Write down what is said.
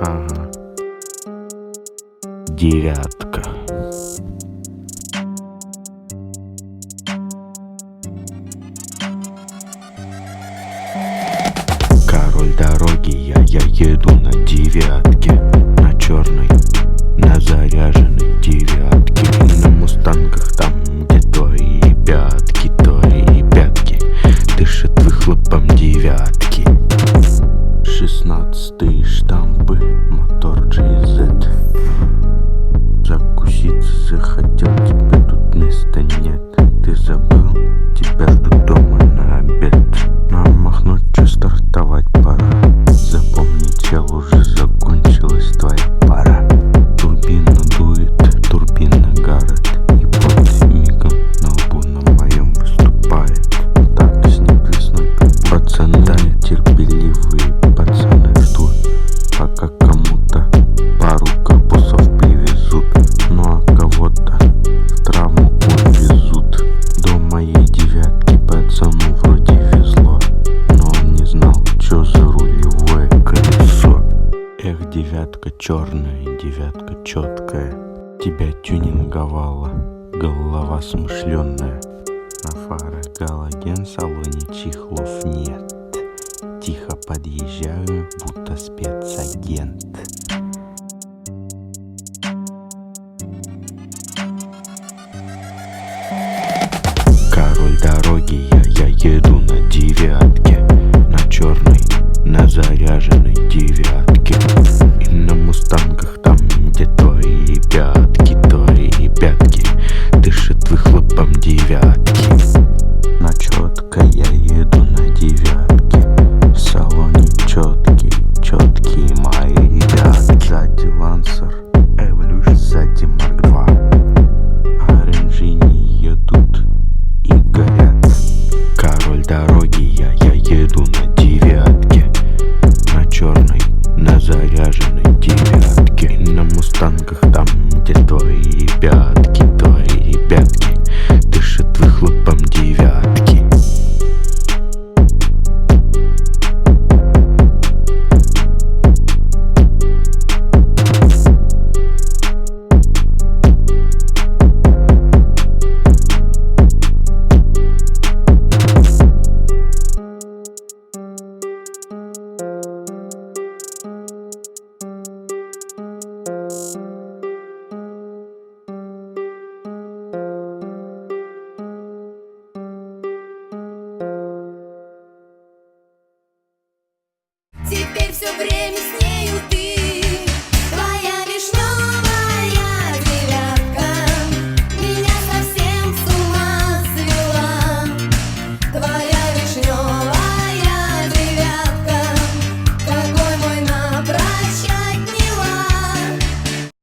Ага. Девятка. Король дороги, я еду на девятке, на черной, на заряженной девятке. На мустангах, там, где твои пятки дышат выхлопом девятки. 16-е штампы, мотор GZ. Закуситься захотел, тебе тут места нет. Ты забыл, тебя ждут дома на обед. Нам махнуть, что стартовать пора. Запомни, чел, уже закончилась твоя пара. Турбина дует, турбина гарет, и под мигом на лбу на моем выступает. Так снег весной, пацаны, терпеливые пацаны ждут, пока кому-то пару корпусов привезут. Ну а кого-то в травму увезут. До моей девятки пацану вроде везло, но он не знал, что за рулевое колесо. Эх, девятка черная, девятка четкая, тебя тюнинговала голова смышленная. На фарах галоген, в салоне чехлов нет. Тихо подъезжаю, будто спецагент. Король дороги, я еду на девятке, на черной, на заряженной девятке. И на мустангах, там, где твои пятки дышат выхлопом девятки. На четко я еду на девятке, в салоне четкие мои ребятки. Сзади Lancer Evolution, сзади Mark II. Оранжи не едут и горят. Король дороги, я еду на девятке, на черной, на заряженной девятке. И на мустангах, там, где твои пятки дышат выхлопом девятки. Теперь все время с ней.